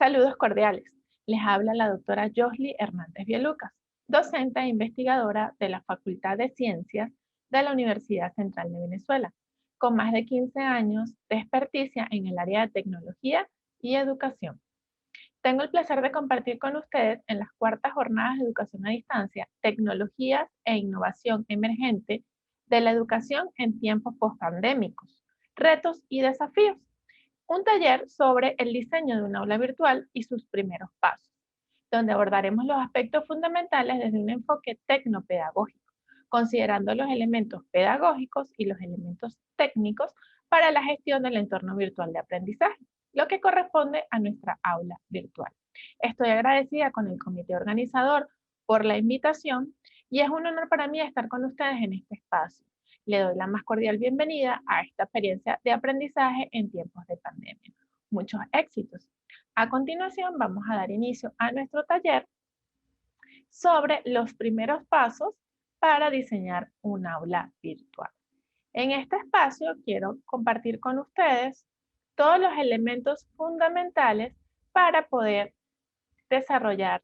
Saludos cordiales. Les habla la doctora Josly Hernández Bielucas, docente e investigadora de la Facultad de Ciencias de la Universidad Central de Venezuela, con más de 15 años de experticia en el área de tecnología y educación. Tengo el placer de compartir con ustedes en las cuartas jornadas de educación a distancia, tecnologías e innovación emergente de la educación en tiempos postpandémicos, retos y desafíos, un taller sobre el diseño de un aula virtual y sus primeros pasos, donde abordaremos los aspectos fundamentales desde un enfoque tecnopedagógico, considerando los elementos pedagógicos y los elementos técnicos para la gestión del entorno virtual de aprendizaje, lo que corresponde a nuestra aula virtual. Estoy agradecida con el comité organizador por la invitación y es un honor para mí estar con ustedes en este espacio. Le doy la más cordial bienvenida a esta experiencia de aprendizaje en tiempos de pandemia. Muchos éxitos. A continuación vamos a dar inicio a nuestro taller sobre los primeros pasos para diseñar un aula virtual. En este espacio quiero compartir con ustedes todos los elementos fundamentales para poder desarrollar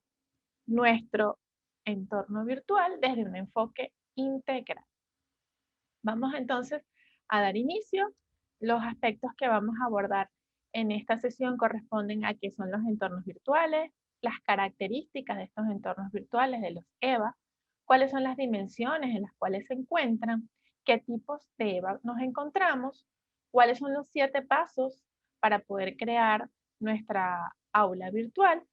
nuestro entorno virtual desde un enfoque integral. Vamos entonces a dar inicio. Los aspectos que vamos a abordar en esta sesión corresponden a qué son los entornos virtuales, las características de estos entornos virtuales, de los EVA, cuáles son las dimensiones en las cuales se encuentran, qué tipos de EVA nos encontramos, cuáles son los 7 pasos para poder crear nuestra aula virtual,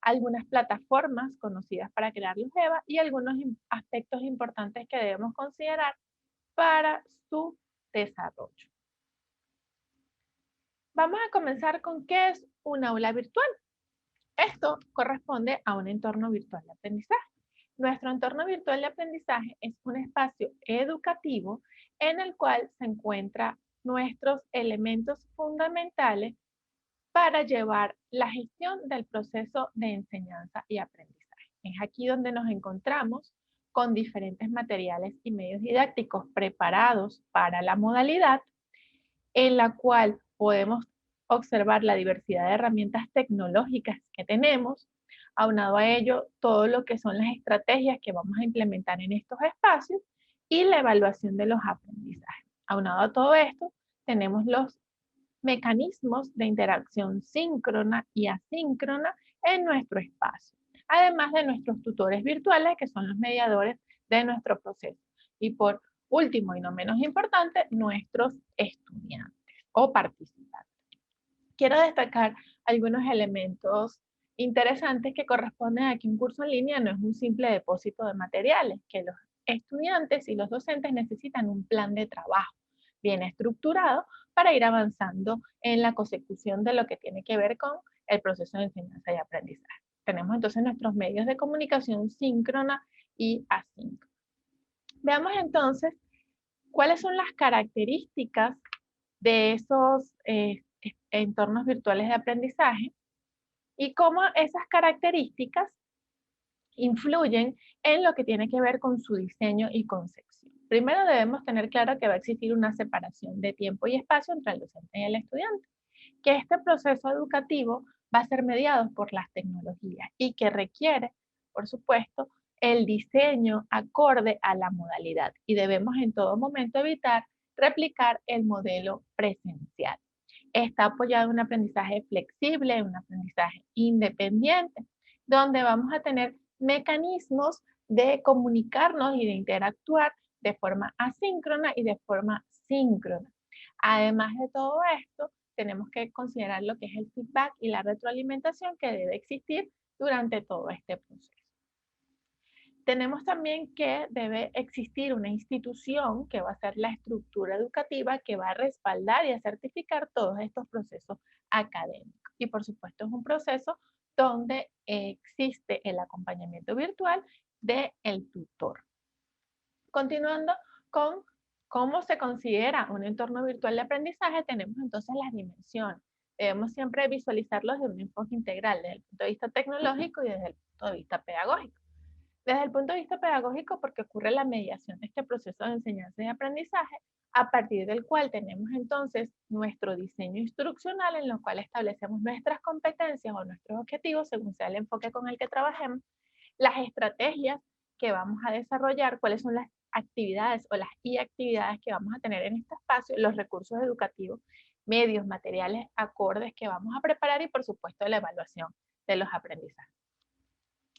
algunas plataformas conocidas para crear los EVA y algunos aspectos importantes que debemos considerar para su desarrollo. Vamos a comenzar con qué es un aula virtual. Esto corresponde a un entorno virtual de aprendizaje. Nuestro entorno virtual de aprendizaje es un espacio educativo en el cual se encuentran nuestros elementos fundamentales para llevar la gestión del proceso de enseñanza y aprendizaje. Es aquí donde nos encontramos con diferentes materiales y medios didácticos preparados para la modalidad, en la cual podemos observar la diversidad de herramientas tecnológicas que tenemos, aunado a ello todo lo que son las estrategias que vamos a implementar en estos espacios y la evaluación de los aprendizajes. Aunado a todo esto, tenemos los mecanismos de interacción síncrona y asíncrona en nuestro espacio, además de nuestros tutores virtuales, que son los mediadores de nuestro proceso. Y por último y no menos importante, nuestros estudiantes o participantes. Quiero destacar algunos elementos interesantes que corresponden a que un curso en línea no es un simple depósito de materiales, que los estudiantes y los docentes necesitan un plan de trabajo bien estructurado para ir avanzando en la consecución de lo que tiene que ver con el proceso de enseñanza y aprendizaje. Tenemos entonces nuestros medios de comunicación síncrona y asíncrona. Veamos entonces cuáles son las características de esos entornos virtuales de aprendizaje y cómo esas características influyen en lo que tiene que ver con su diseño y concepción. Primero debemos tener claro que va a existir una separación de tiempo y espacio entre el docente y el estudiante, que este proceso educativo va a ser mediado por las tecnologías y que requiere, por supuesto, el diseño acorde a la modalidad y debemos en todo momento evitar replicar el modelo presencial. Está apoyado en un aprendizaje flexible, un aprendizaje independiente, donde vamos a tener mecanismos de comunicarnos y de interactuar de forma asíncrona y de forma síncrona. Además de todo esto, tenemos que considerar lo que es el feedback y la retroalimentación que debe existir durante todo este proceso. Tenemos también que debe existir una institución que va a ser la estructura educativa que va a respaldar y a certificar todos estos procesos académicos. Y por supuesto es un proceso donde existe el acompañamiento virtual del tutor. Continuando con cómo se considera un entorno virtual de aprendizaje, tenemos entonces las dimensiones. Debemos siempre visualizarlos desde un enfoque integral, desde el punto de vista tecnológico y desde el punto de vista pedagógico. Desde el punto de vista pedagógico, porque ocurre la mediación de este proceso de enseñanza y aprendizaje a partir del cual tenemos entonces nuestro diseño instruccional en lo cual establecemos nuestras competencias o nuestros objetivos según sea el enfoque con el que trabajemos, las estrategias que vamos a desarrollar, cuáles son las actividades o las actividades que vamos a tener en este espacio, los recursos educativos, medios, materiales, acordes que vamos a preparar y por supuesto la evaluación de los aprendizajes.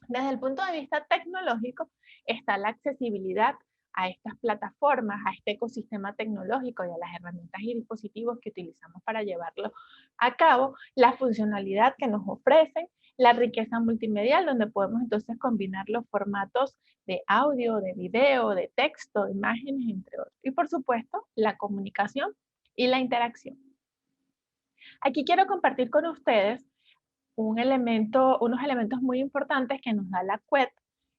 Desde el punto de vista tecnológico está la accesibilidad a estas plataformas, a este ecosistema tecnológico y a las herramientas y dispositivos que utilizamos para llevarlo a cabo, la funcionalidad que nos ofrecen, la riqueza multimedial, donde podemos entonces combinar los formatos de audio, de video, de texto, de imágenes, entre otros. Y por supuesto, la comunicación y la interacción. Aquí quiero compartir con ustedes unos elementos muy importantes que nos da la CUET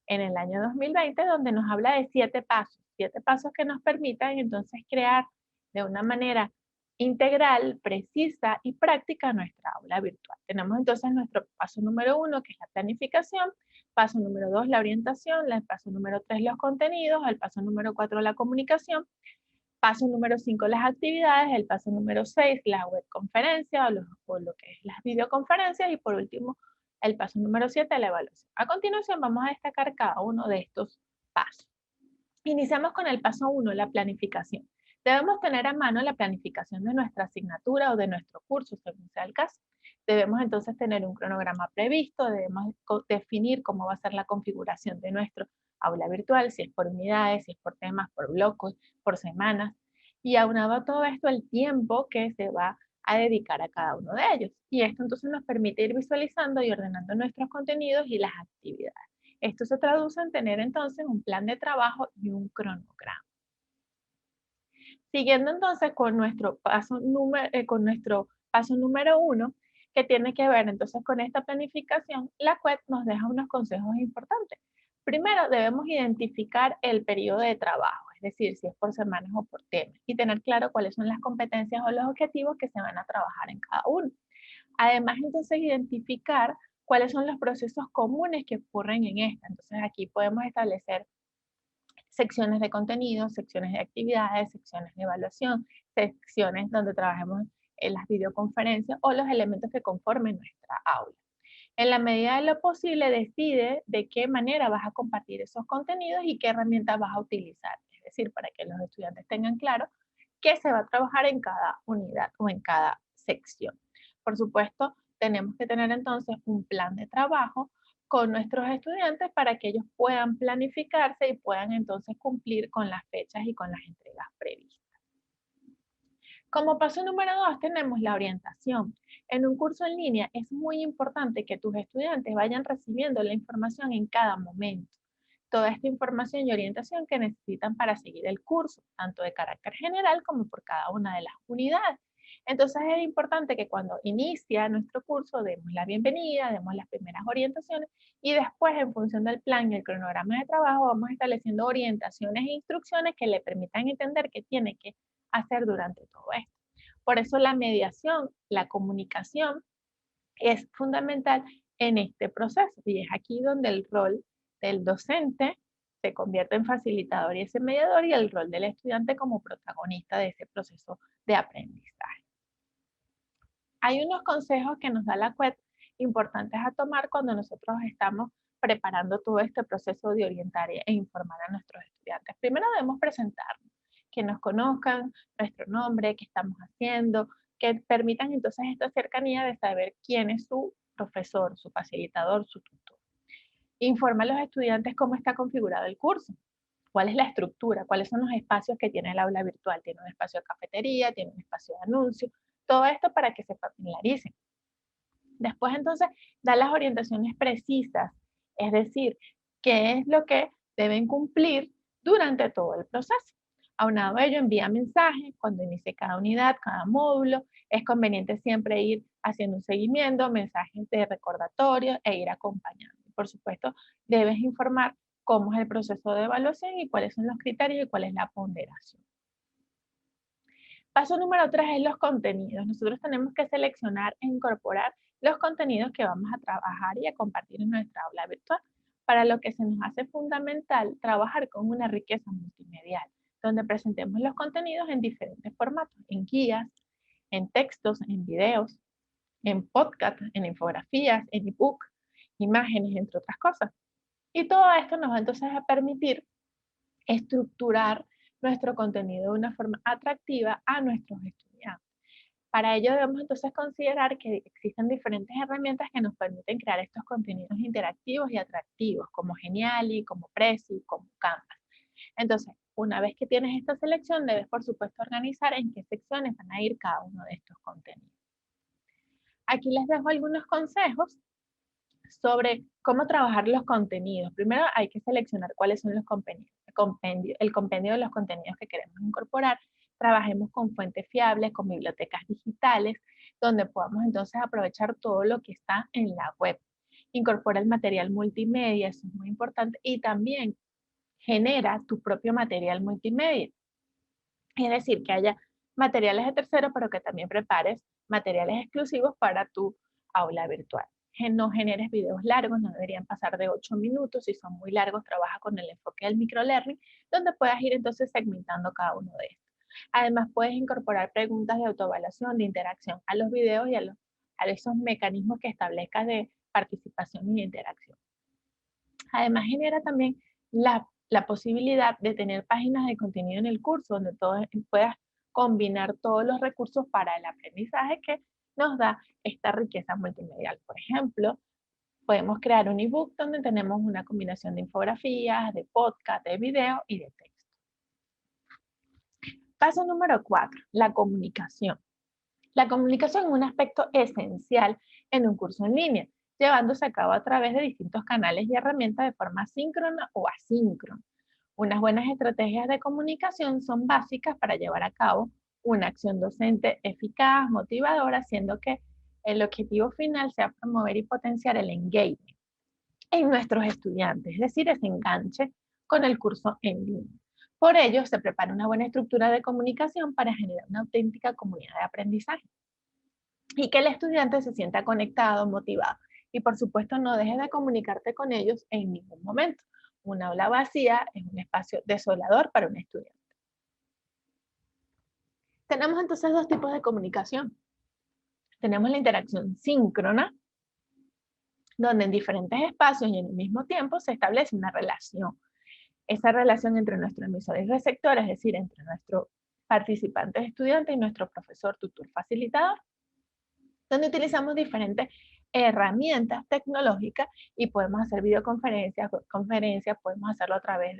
en el año 2020, donde nos habla de 7 pasos que nos permitan entonces crear de una manera integral, precisa y práctica nuestra aula virtual. Tenemos entonces nuestro paso número 1, que es la planificación, paso número 2, la orientación, el paso número 3, los contenidos, el paso número 4, la comunicación, paso número 5, las actividades, el paso número 6, la webconferencia o lo que es las videoconferencias y por último, el paso número 7, la evaluación. A continuación vamos a destacar cada uno de estos pasos. Iniciamos con el paso 1, la planificación. Debemos tener a mano la planificación de nuestra asignatura o de nuestro curso, según sea el caso. Debemos entonces tener un cronograma previsto, debemos definir cómo va a ser la configuración de nuestro aula virtual, si es por unidades, si es por temas, por bloques, por semanas. Y aunado a todo esto, el tiempo que se va a dedicar a cada uno de ellos. Y esto entonces nos permite ir visualizando y ordenando nuestros contenidos y las actividades. Esto se traduce en tener entonces un plan de trabajo y un cronograma. Siguiendo entonces con nuestro paso número 1, que tiene que ver entonces con esta planificación, la CUET nos deja unos consejos importantes. Primero, debemos identificar el periodo de trabajo, es decir, si es por semanas o por temas, y tener claro cuáles son las competencias o los objetivos que se van a trabajar en cada uno. Además, entonces, identificar cuáles son los procesos comunes que ocurren en esta. Entonces, aquí podemos establecer secciones de contenido, secciones de actividades, secciones de evaluación, secciones donde trabajemos en las videoconferencias o los elementos que conformen nuestra aula. En la medida de lo posible, decide de qué manera vas a compartir esos contenidos y qué herramientas vas a utilizar. Es decir, para que los estudiantes tengan claro qué se va a trabajar en cada unidad o en cada sección. Por supuesto, tenemos que tener entonces un plan de trabajo con nuestros estudiantes para que ellos puedan planificarse y puedan entonces cumplir con las fechas y con las entregas previstas. Como paso número 2 tenemos la orientación. En un curso en línea es muy importante que tus estudiantes vayan recibiendo la información en cada momento. Toda esta información y orientación que necesitan para seguir el curso, tanto de carácter general como por cada una de las unidades. Entonces es importante que cuando inicia nuestro curso demos la bienvenida, demos las primeras orientaciones y después en función del plan y el cronograma de trabajo vamos estableciendo orientaciones e instrucciones que le permitan entender qué tiene que hacer durante todo esto. Por eso la mediación, la comunicación es fundamental en este proceso y es aquí donde el rol del docente se convierte en facilitador y ese mediador y el rol del estudiante como protagonista de ese proceso de aprendizaje. Hay unos consejos que nos da la CUET importantes a tomar cuando nosotros estamos preparando todo este proceso de orientar e informar a nuestros estudiantes. Primero debemos presentarnos, que nos conozcan nuestro nombre, qué estamos haciendo, que permitan entonces esta cercanía de saber quién es su profesor, su facilitador, su tutor. Informa a los estudiantes cómo está configurado el curso, cuál es la estructura, cuáles son los espacios que tiene el aula virtual. Tiene un espacio de cafetería, tiene un espacio de anuncio, todo esto para que se familiaricen. Después entonces da las orientaciones precisas, es decir, qué es lo que deben cumplir durante todo el proceso. Aunado a ello, envía mensajes cuando inicie cada unidad, cada módulo. Es conveniente siempre ir haciendo un seguimiento, mensajes de recordatorio e ir acompañando. Por supuesto, debes informar cómo es el proceso de evaluación y cuáles son los criterios y cuál es la ponderación. Paso número 3 es los contenidos. Nosotros tenemos que seleccionar e incorporar los contenidos que vamos a trabajar y a compartir en nuestra aula virtual, para lo que se nos hace fundamental trabajar con una riqueza multimedial. donde presentemos los contenidos en diferentes formatos, en guías, en textos, en videos, en podcast, en infografías, en ebook, imágenes, entre otras cosas. Y todo esto nos va entonces a permitir estructurar nuestro contenido de una forma atractiva a nuestros estudiantes. Para ello debemos entonces considerar que existen diferentes herramientas que nos permiten crear estos contenidos interactivos y atractivos, como Geniali, como Prezi, como Canvas. Entonces, una vez que tienes esta selección, debes por supuesto organizar en qué secciones van a ir cada uno de estos contenidos. Aquí les dejo algunos consejos sobre cómo trabajar los contenidos. Primero hay que seleccionar cuáles son los contenidos, el compendio de los contenidos que queremos incorporar. Trabajemos con fuentes fiables, con bibliotecas digitales, donde podamos entonces aprovechar todo lo que está en la web. Incorpora el material multimedia, eso es muy importante, y también genera tu propio material multimedia. Es decir, que haya materiales de terceros, pero que también prepares materiales exclusivos para tu aula virtual. No generes videos largos, no deberían pasar de 8 minutos. Si son muy largos, trabaja con el enfoque del microlearning, donde puedas ir entonces segmentando cada uno de estos. Además, puedes incorporar preguntas de autoevaluación, de interacción a los videos y a esos mecanismos que establezcas de participación y interacción. Además, genera también la posibilidad de tener páginas de contenido en el curso donde puedas combinar todos los recursos para el aprendizaje que nos da esta riqueza multimedial. Por ejemplo, podemos crear un ebook donde tenemos una combinación de infografías, de podcast, de video y de texto. Paso número 4, la comunicación. La comunicación es un aspecto esencial en un curso en línea, llevándose a cabo a través de distintos canales y herramientas de forma síncrona o asíncrona. Unas buenas estrategias de comunicación son básicas para llevar a cabo una acción docente eficaz, motivadora, haciendo que el objetivo final sea promover y potenciar el engagement en nuestros estudiantes, es decir, ese enganche con el curso en línea. Por ello, se prepara una buena estructura de comunicación para generar una auténtica comunidad de aprendizaje y que el estudiante se sienta conectado, motivado. Y por supuesto, no dejes de comunicarte con ellos en ningún momento. Un aula vacía es un espacio desolador para un estudiante. Tenemos entonces dos tipos de comunicación. Tenemos la interacción síncrona, donde en diferentes espacios y en el mismo tiempo se establece una relación. Esa relación entre nuestro emisor y receptor, es decir, entre nuestro participante estudiante y nuestro profesor, tutor, facilitador, donde utilizamos diferentes herramientas tecnológicas y podemos hacer videoconferencias, conferencias, podemos hacerlo a través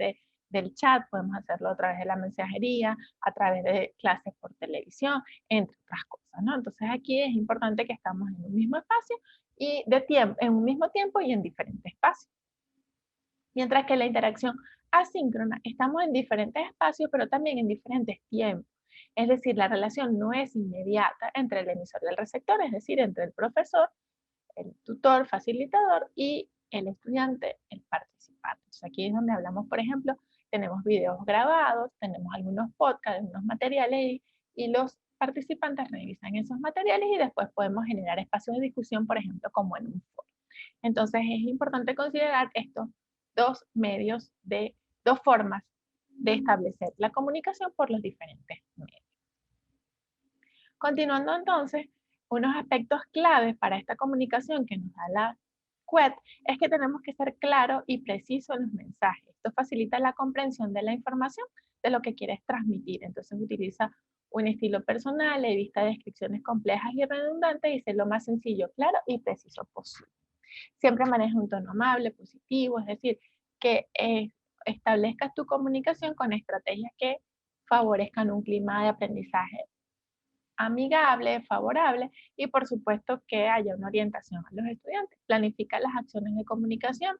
del chat, podemos hacerlo a través de la mensajería, a través de clases por televisión, entre otras cosas, ¿no? Entonces aquí es importante que estamos en un mismo espacio y en un mismo tiempo y en diferentes espacios. Mientras que la interacción asíncrona, estamos en diferentes espacios, pero también en diferentes tiempos. Es decir, la relación no es inmediata entre el emisor y el receptor, es decir, entre el profesor, el tutor, facilitador y el estudiante, el participante. Entonces, aquí es donde hablamos, por ejemplo, tenemos videos grabados, tenemos algunos podcasts, algunos materiales y los participantes revisan esos materiales y después podemos generar espacios de discusión, por ejemplo, como en un foro. Entonces, es importante considerar estos dos dos formas de establecer la comunicación por los diferentes medios. Continuando entonces, unos aspectos claves para esta comunicación que nos da la CUET es que tenemos que ser claros y precisos en los mensajes. Esto facilita la comprensión de la información de lo que quieres transmitir. Entonces utiliza un estilo personal, evita descripciones complejas y redundantes y sé lo más sencillo, claro y preciso posible. Siempre maneja un tono amable, positivo, es decir, que establezcas tu comunicación con estrategias que favorezcan un clima de aprendizaje amigable, favorable y por supuesto que haya una orientación a los estudiantes. Planifica las acciones de comunicación,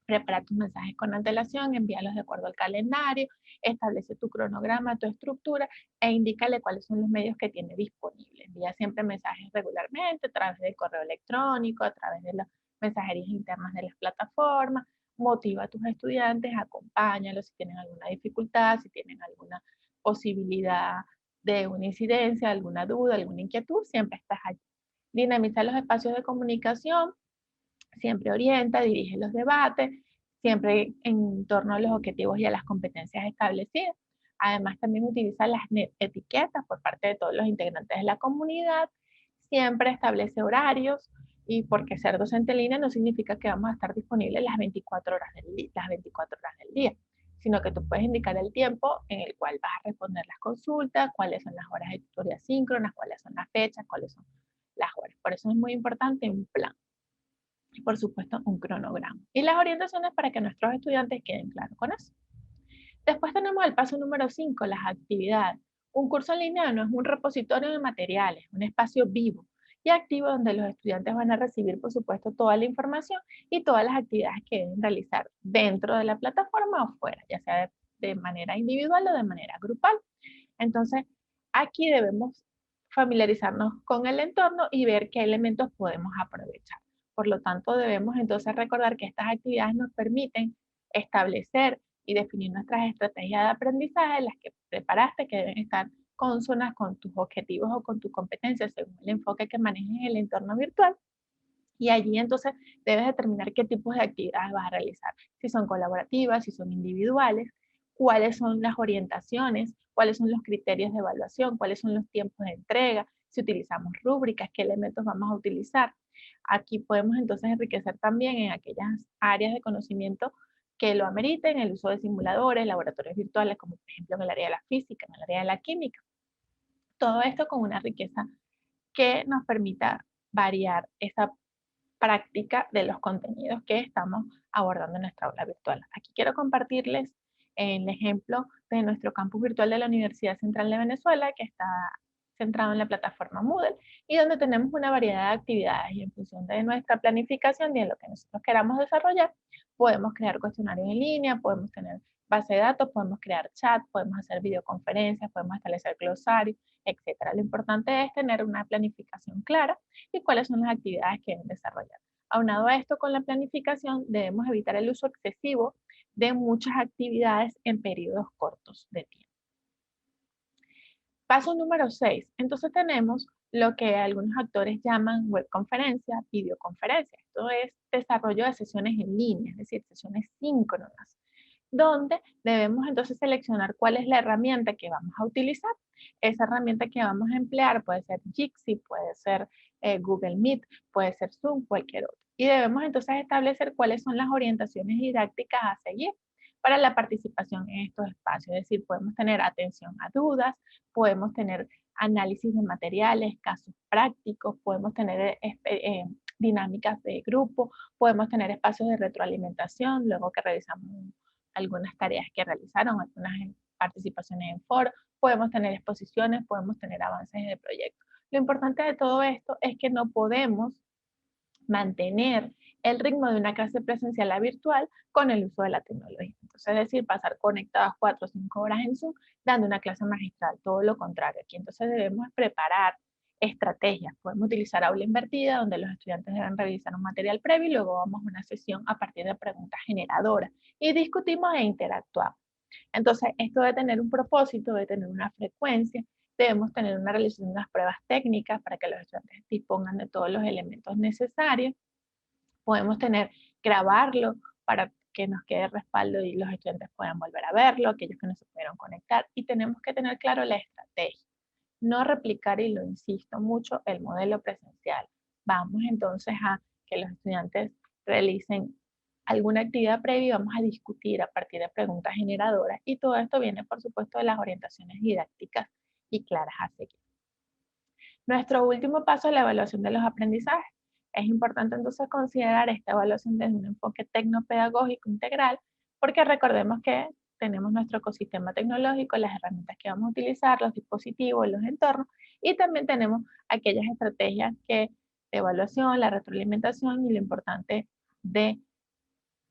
prepara tus mensajes con antelación, envíalos de acuerdo al calendario, establece tu cronograma, tu estructura e indícale cuáles son los medios que tiene disponibles. Envía siempre mensajes regularmente a través del correo electrónico, a través de las mensajerías internas de las plataformas, motiva a tus estudiantes, acompáñalos si tienen alguna dificultad, si tienen alguna posibilidad de una incidencia, alguna duda, alguna inquietud, siempre estás allí. Dinamiza los espacios de comunicación, siempre orienta, dirige los debates, siempre en torno a los objetivos y a las competencias establecidas. Además, también utiliza las etiquetas por parte de todos los integrantes de la comunidad. Siempre establece horarios y porque ser docente en línea no significa que vamos a estar disponibles las 24 horas del día, sino que tú puedes indicar el tiempo en el cual vas a responder las consultas, cuáles son las horas de tutoría síncronas, cuáles son las fechas, cuáles son las horas. Por eso es muy importante un plan y, por supuesto, un cronograma. Y las orientaciones para que nuestros estudiantes queden claros con eso. Después tenemos el paso número 5, las actividades. Un curso en línea no es un repositorio de materiales, un espacio vivo y activo donde los estudiantes van a recibir, por supuesto, toda la información y todas las actividades que deben realizar dentro de la plataforma o fuera, ya sea de manera individual o de manera grupal. Entonces, aquí debemos familiarizarnos con el entorno y ver qué elementos podemos aprovechar. Por lo tanto, debemos entonces recordar que estas actividades nos permiten establecer y definir nuestras estrategias de aprendizaje, las que preparaste, que deben estar consonas con tus objetivos o con tus competencias según el enfoque que manejes en el entorno virtual. Y allí entonces debes determinar qué tipos de actividades vas a realizar, si son colaborativas, si son individuales, cuáles son las orientaciones, cuáles son los criterios de evaluación, cuáles son los tiempos de entrega, si utilizamos rúbricas, qué elementos vamos a utilizar. Aquí podemos entonces enriquecer también en aquellas áreas de conocimiento que lo ameriten, el uso de simuladores, laboratorios virtuales, como por ejemplo en el área de la física, en el área de la química. Todo esto con una riqueza que nos permita variar esa práctica de los contenidos que estamos abordando en nuestra aula virtual. Aquí quiero compartirles el ejemplo de nuestro campus virtual de la Universidad Central de Venezuela, que está centrado en la plataforma Moodle y donde tenemos una variedad de actividades y en función de nuestra planificación y en lo que nosotros queramos desarrollar, podemos crear cuestionarios en línea, podemos tener base de datos, podemos crear chat, podemos hacer videoconferencias, podemos establecer glosarios, etcétera. Lo importante es tener una planificación clara y cuáles son las actividades que deben desarrollar. Aunado a esto, con la planificación debemos evitar el uso excesivo de muchas actividades en periodos cortos de tiempo. Paso número 6. Entonces tenemos lo que algunos actores llaman webconferencia, videoconferencia. Esto es desarrollo de sesiones en línea, es decir, sesiones síncronas, donde debemos entonces seleccionar cuál es la herramienta que vamos a utilizar. Esa herramienta que vamos a emplear puede ser Jitsi, puede ser Google Meet, puede ser Zoom, cualquier otro. Y debemos entonces establecer cuáles son las orientaciones didácticas a seguir para la participación en estos espacios. Es decir, podemos tener atención a dudas, podemos tener análisis de materiales, casos prácticos, podemos tener dinámicas de grupo, podemos tener espacios de retroalimentación, luego que realizamos algunas tareas que realizaron, algunas participaciones en foros, podemos tener exposiciones, podemos tener avances de proyectos. Lo importante de todo esto es que no podemos mantener el ritmo de una clase presencial a virtual con el uso de la tecnología. Entonces, es decir, pasar conectadas 4 o 5 horas en Zoom dando una clase magistral, todo lo contrario. Aquí entonces debemos preparar estrategias. Podemos utilizar aula invertida, donde los estudiantes deben revisar un material previo y luego vamos a una sesión a partir de preguntas generadoras y discutimos e interactuamos. Entonces, esto debe tener un propósito, debe tener una frecuencia, debemos tener una realización de unas pruebas técnicas para que los estudiantes dispongan de todos los elementos necesarios. Podemos grabarlo para que nos quede respaldo y los estudiantes puedan volver a verlo, aquellos que no se pudieron conectar. Y tenemos que tener claro la estrategia. No replicar, y lo insisto mucho, el modelo presencial. Vamos entonces a que los estudiantes realicen alguna actividad previa y vamos a discutir a partir de preguntas generadoras. Y todo esto viene, por supuesto, de las orientaciones didácticas y claras a seguir. Nuestro último paso es la evaluación de los aprendizajes. Es importante entonces considerar esta evaluación desde un enfoque tecnopedagógico integral, porque recordemos que tenemos nuestro ecosistema tecnológico, las herramientas que vamos a utilizar, los dispositivos, los entornos, y también tenemos aquellas estrategias de evaluación, la retroalimentación y lo importante de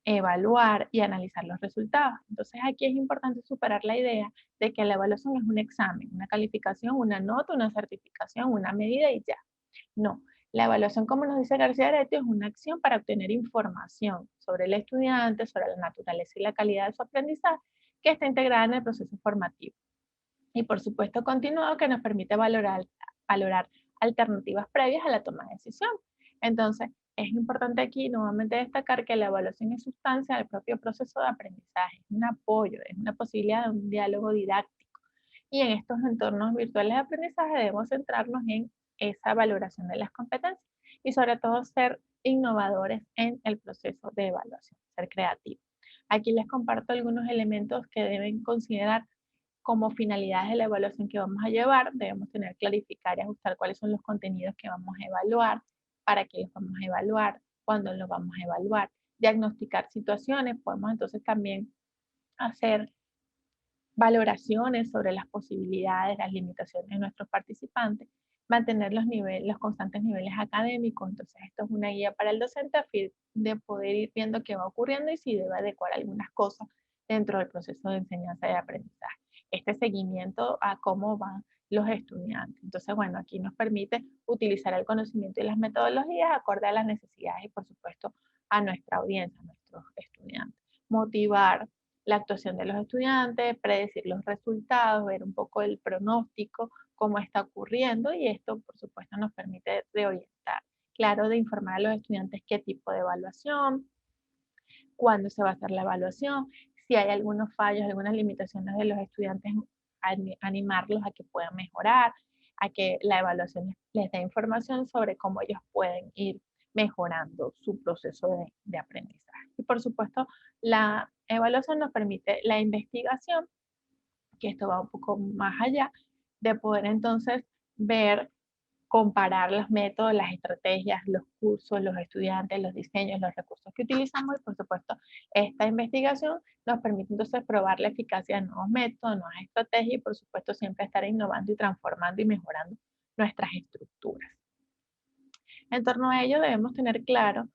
evaluar y analizar los resultados. Entonces aquí es importante superar la idea de que la evaluación es un examen, una calificación, una nota, una certificación, una medida y ya. No, la evaluación, como nos dice García Areto, es una acción para obtener información sobre el estudiante, sobre la naturaleza y la calidad de su aprendizaje, que está integrada en el proceso formativo. Y por supuesto continuado, que nos permite valorar alternativas previas a la toma de decisión. Entonces, es importante aquí nuevamente destacar que la evaluación es sustancia del propio proceso de aprendizaje, es un apoyo, es una posibilidad de un diálogo didáctico Y en estos entornos virtuales de aprendizaje debemos centrarnos en esa valoración de las competencias y sobre todo ser innovadores en el proceso de evaluación, ser creativos. Aquí les comparto algunos elementos que deben considerar como finalidades de la evaluación que vamos a llevar. Debemos tener clarificar y ajustar cuáles son los contenidos que vamos a evaluar, para qué los vamos a evaluar, cuándo los vamos a evaluar, diagnosticar situaciones. Podemos entonces también hacer valoraciones sobre las posibilidades, las limitaciones de nuestros participantes, mantener los constantes niveles académicos. Entonces, esto es una guía para el docente a fin de poder ir viendo qué va ocurriendo y si debe adecuar algunas cosas dentro del proceso de enseñanza y aprendizaje. Este seguimiento a cómo van los estudiantes. Entonces, bueno, aquí nos permite utilizar el conocimiento y las metodologías acorde a las necesidades y, por supuesto, a nuestra audiencia, a nuestros estudiantes. Motivar la actuación de los estudiantes, predecir los resultados, ver un poco el pronóstico, cómo está ocurriendo, y esto, por supuesto, nos permite reorientar. Claro, de informar a los estudiantes qué tipo de evaluación, cuándo se va a hacer la evaluación, si hay algunos fallos, algunas limitaciones de los estudiantes, animarlos a que puedan mejorar, a que la evaluación les dé información sobre cómo ellos pueden ir mejorando su proceso de aprendizaje. Y por supuesto, la evaluación nos permite la investigación, que esto va un poco más allá, de poder entonces ver, comparar los métodos, las estrategias, los cursos, los estudiantes, los diseños, los recursos que utilizamos, y por supuesto esta investigación nos permite entonces probar la eficacia de nuevos métodos, nuevas estrategias, y por supuesto siempre estar innovando y transformando y mejorando nuestras estructuras. En torno a ello debemos tener claro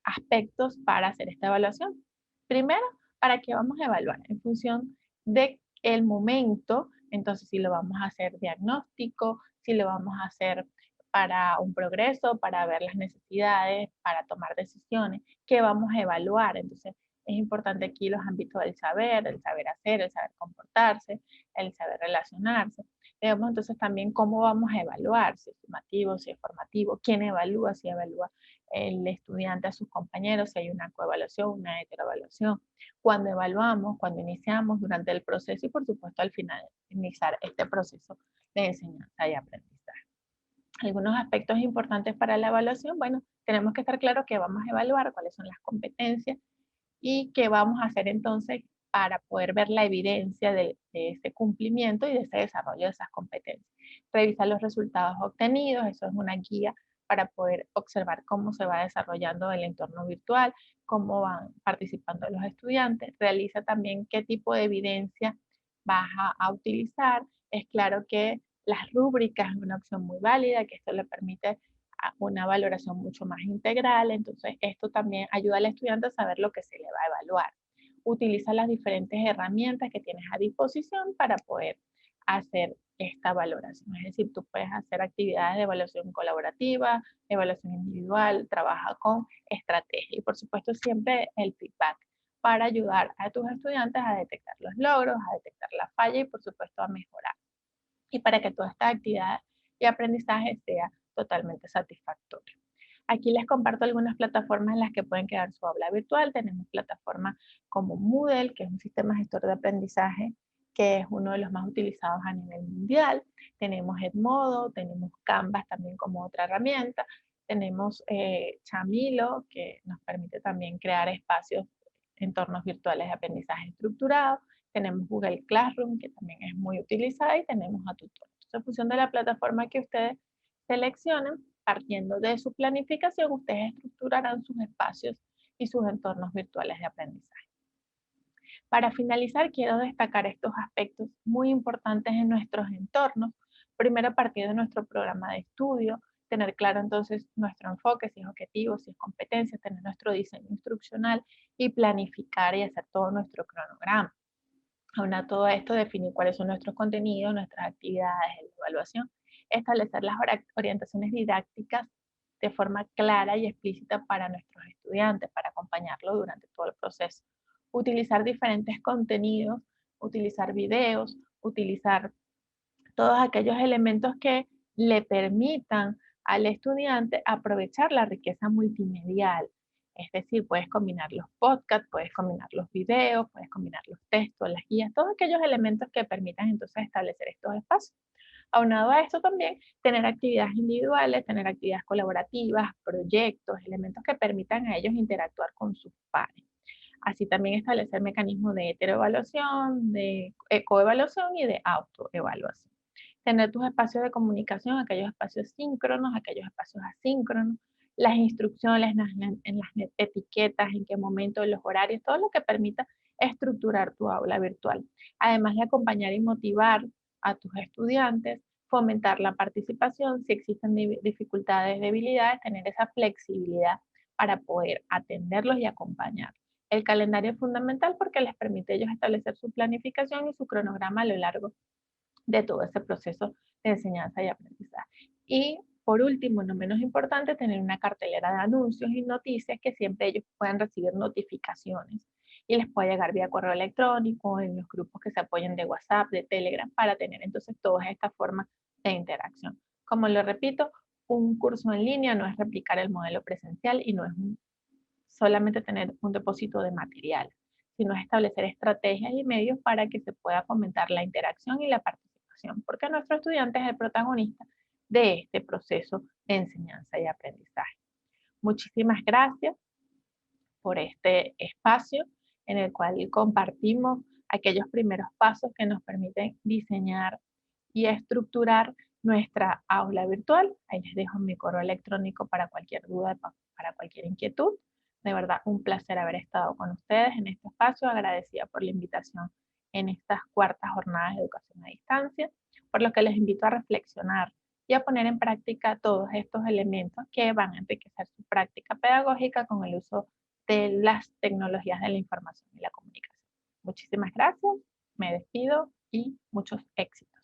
aspectos para hacer esta evaluación. Primero, ¿para qué vamos a evaluar? En función del momento, entonces si lo vamos a hacer diagnóstico, si lo vamos a hacer para un progreso, para ver las necesidades, para tomar decisiones, ¿qué vamos a evaluar? Entonces, es importante aquí los ámbitos del saber, el saber hacer, el saber comportarse, el saber relacionarse. Vemos entonces también cómo vamos a evaluar, si es sumativo, si es formativo, quién evalúa, si evalúa el estudiante a sus compañeros, si hay una coevaluación, una heteroevaluación, cuando evaluamos, cuando iniciamos, durante el proceso y por supuesto al final iniciar este proceso de enseñanza y aprendizaje. Algunos aspectos importantes para la evaluación, bueno, tenemos que estar claros que vamos a evaluar, cuáles son las competencias y qué vamos a hacer entonces para poder ver la evidencia de ese cumplimiento y de ese desarrollo de esas competencias. Revisar los resultados obtenidos, eso es una guía para poder observar cómo se va desarrollando el entorno virtual, cómo van participando los estudiantes. Realiza también qué tipo de evidencia vas a utilizar. Es claro que las rúbricas es una opción muy válida, que esto le permite una valoración mucho más integral. Entonces, esto también ayuda al estudiante a saber lo que se le va a evaluar. Utiliza las diferentes herramientas que tienes a disposición para poder hacer esta valoración. Es decir, tú puedes hacer actividades de evaluación colaborativa, evaluación individual, trabaja con estrategia y por supuesto siempre el feedback para ayudar a tus estudiantes a detectar los logros, a detectar la falla y por supuesto a mejorar. Y para que toda esta actividad y aprendizaje sea totalmente satisfactorio. Aquí les comparto algunas plataformas en las que pueden crear su aula virtual. Tenemos plataformas como Moodle, que es un sistema gestor de aprendizaje que es uno de los más utilizados a nivel mundial. Tenemos Edmodo, tenemos Canvas también como otra herramienta. Tenemos Chamilo, que nos permite también crear espacios, entornos virtuales de aprendizaje estructurado. Tenemos Google Classroom, que también es muy utilizada, y tenemos a Tutor. Entonces, en función de la plataforma que ustedes seleccionen, partiendo de su planificación, ustedes estructurarán sus espacios y sus entornos virtuales de aprendizaje. Para finalizar, quiero destacar estos aspectos muy importantes en nuestros entornos. Primero, a partir de nuestro programa de estudio, tener claro entonces nuestro enfoque, si es objetivo, si es competencia, tener nuestro diseño instruccional y planificar y hacer todo nuestro cronograma. Aún a todo esto, definir cuáles son nuestros contenidos, nuestras actividades de evaluación, establecer las orientaciones didácticas de forma clara y explícita para nuestros estudiantes, para acompañarlos durante todo el proceso. Utilizar diferentes contenidos, utilizar videos, utilizar todos aquellos elementos que le permitan al estudiante aprovechar la riqueza multimedial. Es decir, puedes combinar los podcasts, puedes combinar los videos, puedes combinar los textos, las guías, todos aquellos elementos que permitan entonces establecer estos espacios. Aunado a esto también, tener actividades individuales, tener actividades colaborativas, proyectos, elementos que permitan a ellos interactuar con sus pares. Así también establecer mecanismos de heteroevaluación, de coevaluación y de autoevaluación. Tener tus espacios de comunicación, aquellos espacios síncronos, aquellos espacios asíncronos, las instrucciones, en las etiquetas, en qué momento, los horarios, todo lo que permita estructurar tu aula virtual. Además de acompañar y motivar a tus estudiantes, fomentar la participación, si existen dificultades, debilidades, tener esa flexibilidad para poder atenderlos y acompañarlos. El calendario es fundamental porque les permite a ellos establecer su planificación y su cronograma a lo largo de todo ese proceso de enseñanza y aprendizaje. Y por último, no menos importante, tener una cartelera de anuncios y noticias que siempre ellos puedan recibir notificaciones y les pueda llegar vía correo electrónico, en los grupos que se apoyen de WhatsApp, de Telegram, para tener entonces todas estas formas de interacción. Como lo repito, un curso en línea no es replicar el modelo presencial y no es solamente tener un depósito de material, sino establecer estrategias y medios para que se pueda fomentar la interacción y la participación, porque nuestro estudiante es el protagonista de este proceso de enseñanza y aprendizaje. Muchísimas gracias por este espacio en el cual compartimos aquellos primeros pasos que nos permiten diseñar y estructurar nuestra aula virtual. Ahí les dejo mi correo electrónico para cualquier duda, para cualquier inquietud. De verdad, un placer haber estado con ustedes en este espacio, agradecida por la invitación en estas cuartas jornadas de educación a distancia, por lo que les invito a reflexionar y a poner en práctica todos estos elementos que van a enriquecer su práctica pedagógica con el uso de las tecnologías de la información y la comunicación. Muchísimas gracias, me despido y muchos éxitos.